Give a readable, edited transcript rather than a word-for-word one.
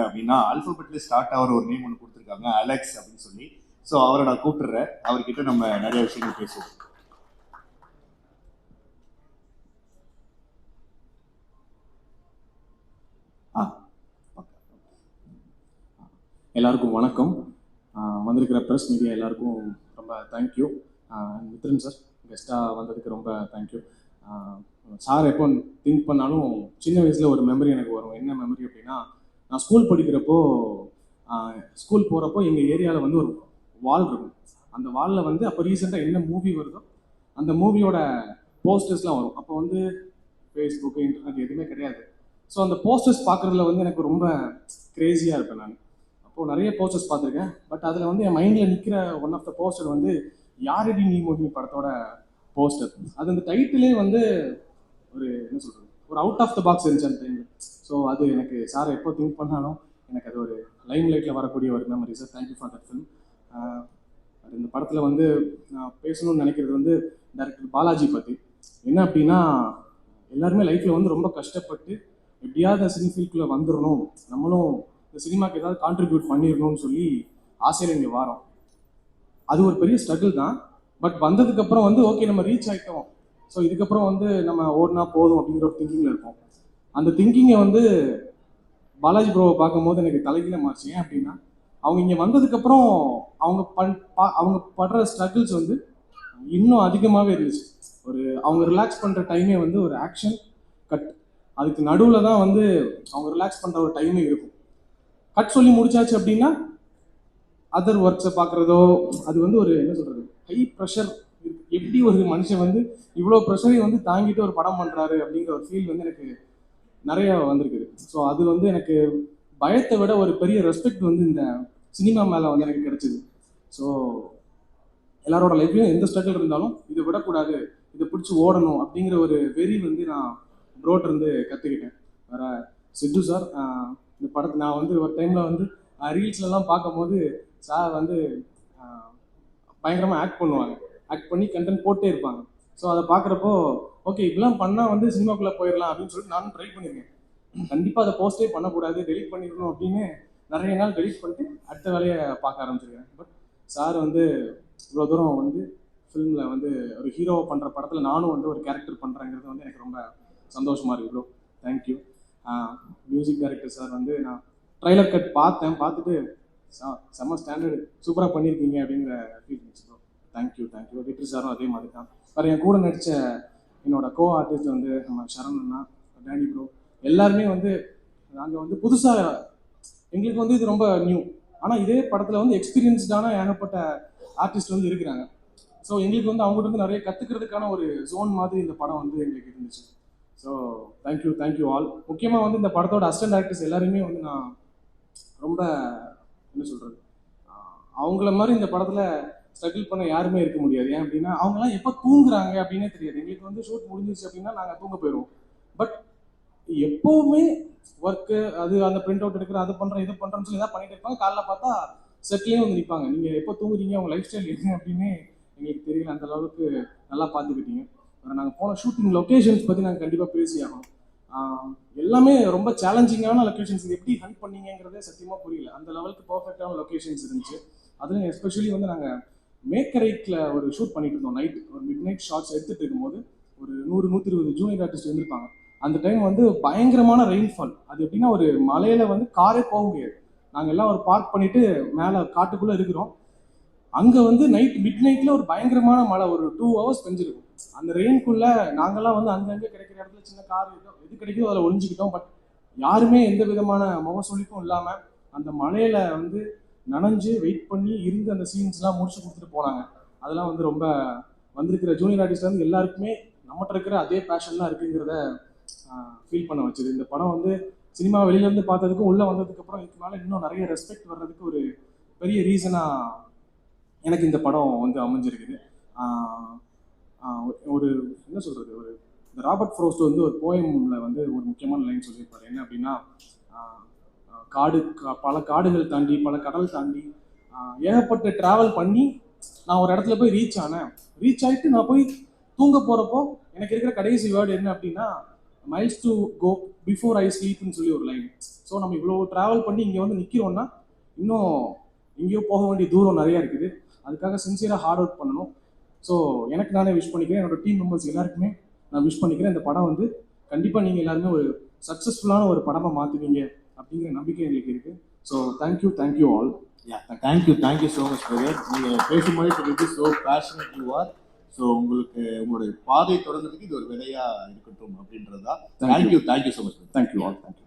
அப்படின்னா ஆல்பபெட்ல ஸ்டார்ட் ஆகிற ஒரு நேம் ஒன்று கொடுத்துருக்காங்க, அலெக்ஸ் அப்படின்னு சொல்லி. ஸோ அவரை நான் கூப்பிட்டுறேன், அவர்கிட்ட நம்ம நிறைய விஷயங்கள் பேசுவோம். எல்லாருக்கும் வணக்கம். வந்திருக்கிற ப்ரெஸ் மீடியா எல்லாருக்கும் ரொம்ப தேங்க்யூ. மித்ரன் சார் கெஸ்ட்டாக வந்ததுக்கு ரொம்ப தேங்க்யூ. சார் எப்போ திங்க் பண்ணாலும் சின்ன வயசில் ஒரு மெமரி எனக்கு வரும். என்ன மெமரி அப்படின்னா, நான் ஸ்கூல் படிக்கிறப்போ ஸ்கூல் போகிறப்போ எங்கள் ஏரியாவில் வந்து ஒரு வால் இருக்கும். அந்த வாலில் வந்து அப்போ ரீசெண்டாக என்ன மூவி வருதோ அந்த மூவியோட போஸ்டர்ஸ்லாம் வரும். அப்போ வந்து ஃபேஸ்புக்கு, இன்டர்நெட் எதுவுமே கிடையாது. ஸோ அந்த போஸ்டர்ஸ் பார்க்குறதுல வந்து எனக்கு ரொம்ப க்ரேஸியாக இருப்பேன் நான். அப்போது நிறைய போஸ்டர்ஸ் பார்த்துருக்கேன். பட் அதில் வந்து என் மைண்டில் நிற்கிற ஒன் ஆஃப் த போஸ்டர் வந்து யாரடி நீ மோகினி படத்தோட போஸ்டர். அது அந்த டைட்டிலே வந்து ஒரு என்ன சொல்கிறது, ஒரு அவுட் ஆஃப் த பாக்ஸ் இருந்துச்சு அந்த டைமில். ஸோ அது எனக்கு சார் எப்போ திங்க் பண்ணாலும் எனக்கு அது ஒரு லைம் லைட்டில் வரக்கூடிய ஒரு memory sir. Thank you for that film. இந்த படத்தில் வந்து நான் பேசணும்னு நினைக்கிறது வந்து டைரக்டர் பாலாஜி பற்றி. என்ன அப்படின்னா, எல்லாருமே லைஃப்பில் வந்து ரொம்ப கஷ்டப்பட்டு எப்படியாவது சினி ஃபீல்டுக்குள்ளே வந்துடணும், நம்மளும் இந்த சினிமாவுக்கு ஏதாவது கான்ட்ரிபியூட் பண்ணிடணும்னு சொல்லி ஆசையில் இங்கே வரோம். அது ஒரு பெரிய ஸ்ட்ரகிள் தான். பட் வந்ததுக்கப்புறம் வந்து ஓகே நம்ம ரீச் ஆகிட்டோம், ஸோ இதுக்கப்புறம் வந்து நம்ம ஓடினா போதும் அப்படிங்கிற ஒரு திங்கிங்கில் இருப்போம். அந்த திங்கிங்கை வந்து பாலாஜி ப்ரோவை பார்க்கும்போது எனக்கு தலைகீழ மாறிச்சு. ஏன் அப்படின்னா, அவங்க இங்கே வந்ததுக்கப்புறம் அவங்க படுற ஸ்ட்ரகிள்ஸ் வந்து இன்னும் அதிகமாகவே இருந்துச்சு. ஒரு அவங்க ரிலாக்ஸ் பண்ணுற டைமே வந்து ஒரு ஆக்ஷன் கட், அதுக்கு நடுவில் தான் வந்து அவங்க ரிலாக்ஸ் பண்ணுற ஒரு டைமே இருக்கும். கட் சொல்லி முடிச்சாச்சு அப்படின்னா அதர் ஒர்க்ஸை பார்க்குறதோ, அது வந்து ஒரு என்ன சொல்கிறது, ஹை ப்ரெஷர். எப்படி ஒரு மனுஷன் வந்து இவ்வளோ ப்ரெஷரையும் வந்து தாங்கிட்டு ஒரு படம் பண்ணுறாரு அப்படிங்கிற ஒரு ஃபீல் வந்து எனக்கு நிறைய வந்திருக்குது. ஸோ அது வந்து எனக்கு பயத்தை விட ஒரு பெரிய ரெஸ்பெக்ட் வந்து இந்த சினிமா மேலே வந்து எனக்கு கிடைச்சிது. ஸோ எல்லாரோட லைஃப்லையும் எந்த ஸ்ட்ரகிள் இருந்தாலும் இதை விடக்கூடாது, இதை பிடிச்சி ஓடணும் அப்படிங்கிற ஒரு வெறி வந்து நான் ப்ரோட்டிருந்து கற்றுக்கிட்டேன். வேற சித்து சார் இந்த படத்தை நான் வந்து ஒரு டைமில் வந்து ரீல்ஸ்லாம் பார்க்கும்போது சார் வந்து பயங்கரமாக ஆக்ட் பண்ணுவாங்க, ஆக்ட் பண்ணி கண்டென்ட் போட்டே இருப்பாங்க. ஸோ அதை பார்க்குறப்போ ஓகே இப்படிலாம் பண்ணால் வந்து சினிமாக்குள்ளே போயிடலாம் அப்படின்னு சொல்லிட்டு நானும் ட்ரை பண்ணியிருக்கேன். கண்டிப்பாக அதை போஸ்டே பண்ணக்கூடாது, டெலிட் பண்ணிடணும் அப்படின்னு நிறைய நாள் டெலிட் பண்ணிட்டு அடுத்த வேலையை பார்க்க ஆரம்பிச்சிருக்கேன். பட் சார் வந்து இவ்வளோ தூரம் வந்து ஃபிலிமில் வந்து ஒரு ஹீரோவை பண்ணுற படத்தில் நானும் வந்து ஒரு கேரக்டர் பண்ணுறேங்கிறது வந்து எனக்கு ரொம்ப சந்தோஷமாக இருக்குது bro. Thank you. Music director sir வந்து நான் ட்ரைலர் கட் பார்த்துட்டு செம்ம ஸ்டாண்டர்டு சூப்பராக பண்ணியிருக்கீங்க அப்படிங்கிற ஃபீல் இருந்துச்சு ப்ரோ. தேங்க்யூ. எடிட்டர் சாரும் அதே மாதிரி தான். வேறு என் கூட நடித்த என்னோட கோ ஆர்டிஸ்ட் வந்து நம்ம சரண் அண்ணா, டேனி ப்ரோ, எல்லாருமே வந்து நாங்கள் வந்து புதுசாக, எங்களுக்கு வந்து இது ரொம்ப நியூ. ஆனால் இதே படத்தில் வந்து எக்ஸ்பீரியன்ஸ்டான ஏகப்பட்ட ஆர்டிஸ்ட் வந்து இருக்கிறாங்க. ஸோ எங்களுக்கு வந்து அவங்ககிட்ட வந்து நிறைய கற்றுக்கிறதுக்கான ஒரு ஜோன் மாதிரி இந்த படம் வந்து எங்களுக்கு இருந்துச்சு. So thank you all. முக்கியமாக வந்து இந்த படத்தோட அசிஸ்டன்ட் டைரக்டர்ஸ் எல்லாருமே வந்து நான் ரொம்ப என்ன சொல்கிறது, அவங்கள மாதிரி இந்த படத்தில் ஸ்ட்ரகிள் பண்ண யாருமே இருக்க முடியாது. ஏன் அப்படின்னா அவங்களாம் எப்போ தூங்குறாங்க அப்படின்னே தெரியாது. எங்களுக்கு வந்து ஷூட் முடிஞ்சிச்சு அப்படின்னா நாங்கள் தூங்க போயிடுவோம். பட் எப்போவுமே ஒர்க்கு, அது அந்த பிரிண்ட் அவுட் எடுக்கிற, அது பண்ணுறேன் இது பண்ணுறேன்னு சொல்லி தான் பண்ணிட்டு இருப்பாங்க. காலைல பார்த்தா செட்லேயும் வந்து நிற்பாங்க. நீங்கள் எப்போ தூங்குறீங்க, அவங்க லைஃப் ஸ்டைல் என்ன அப்படின்னு எங்களுக்கு தெரியல. அந்த அளவுக்கு நல்லா பார்த்துக்கிட்டீங்க. நாங்கள் போன ஷூட்டிங் லொக்கேஷன்ஸ் பற்றி நாங்கள் கண்டிப்பாக பேசி ஆகணும். எல்லாமே ரொம்ப சேலஞ்சிங்கான லொக்கேஷன்ஸ். இது எப்படி ஹண்ட் பண்ணீங்கிறதே சத்தியமாக புரியல. அந்த லெவலுக்கு பர்ஃபெக்டான லொக்கேஷன்ஸ் இருந்துச்சு. அதுவும் எஸ்பெஷலி வந்து நாங்கள் மேக்கரைக்கில் ஒரு ஷூட் பண்ணிட்டு இருந்தோம். நைட் ஒரு மிட் நைட் ஷார்ட்ஸ் எடுத்துகிட்டு இருக்கும்போது ஒரு 100-120 ஜூனியர் ஆர்டிஸ்ட் வந்திருப்பாங்க. அந்த டைம் வந்து பயங்கரமான ரெயின்ஃபால். அது எப்படின்னா ஒரு மலையில் வந்து காரே போக முடியாது. நாங்கள் எல்லாம் ஒரு பார்க் பண்ணிவிட்டு மேலே காட்டுக்குள்ளே இருக்கிறோம். அங்கே வந்து மிட் நைட்டில் ஒரு பயங்கரமான மழை, ஒரு 2 hours பெஞ்சிருக்கும். அந்த ரெயின்குள்ளே நாங்கள்லாம் வந்து அங்கங்கே கிடைக்கிற இடத்துல சின்ன கார் எது கிடைக்குதோ அதில் ஒழிஞ்சிக்கிட்டோம். பட் யாருமே எந்த விதமான முகசொலிப்பும் இல்லாமல் அந்த மலையில் வந்து நனைஞ்சு வெயிட் பண்ணி இருந்து அந்த சீன்ஸ்லாம் முடிச்சு கொடுத்துட்டு போனாங்க. அதெல்லாம் வந்து ரொம்ப வந்திருக்கிற ஜூனியர் ஆர்டிஸ்ட் வந்து எல்லாருக்குமே நம்மகிட்ட இருக்கிற அதே பேஷன்லாம் இருக்குங்கிறத ஃபீல் பண்ண வச்சுது. இந்த படம் வந்து சினிமா வெளியிலேருந்து பார்த்ததுக்கும் உள்ளே வந்ததுக்கப்புறம் இதுக்கு மேலே இன்னும் நிறைய ரெஸ்பெக்ட் வர்றதுக்கு ஒரு பெரிய ரீசனாக எனக்கு இந்த படம் வந்து அமைஞ்சிருக்குது. ஒரு என்ன சொல்கிறது, ஒரு இந்த ராபர்ட் ஃப்ரோஸ்ட் வந்து ஒரு போயமில் வந்து ஒரு முக்கியமான லைன் சொல்லியிருப்பார். என்ன அப்படின்னா, பல காடுகள் தாண்டி பல கடல் தாண்டி ஏகப்பட்ட ட்ராவல் பண்ணி நான் ஒரு இடத்துல போய் ரீச் ஆகிட்டு நான் போய் தூங்க போகிறப்போ எனக்கு இருக்கிற கடைசி வேர்டு என்ன அப்படின்னா miles to go before I ஸ்லீப்னு சொல்லி ஒரு லைன். ஸோ நம்ம இவ்வளோ ட்ராவல் பண்ணி இங்கே வந்து நிற்கிறோன்னா இன்னும் எங்கேயோ போக வேண்டிய தூரம் நிறையா இருக்குது. அதுக்காக சின்சியராக ஹார்ட் ஒர்க் பண்ணணும். ஸோ எனக்கு நானே விஷ் பண்ணிக்கிறேன், என்னோட டீம் மெம்பர்ஸ் எல்லாருக்குமே நான் விஷ் பண்ணிக்கிறேன். இந்த படம் வந்து கண்டிப்பாக நீங்கள் எல்லாருமே ஒரு சக்ஸஸ்ஃபுல்லான ஒரு படமாக மாற்றுவீங்க அப்படிங்கிற நம்பிக்கை எங்களுக்கு இருக்குது. So thank you all. Thank you so much brother. நீங்கள் பேசும்போது சொல்லிட்டு so passionate you are. So உங்களுக்கு உங்களுடைய பாதை தொடங்குறதுக்கு இது ஒரு விதையா இருக்கட்டும் அப்படின்றதா. Thank you so much. Thank you all. Thank you.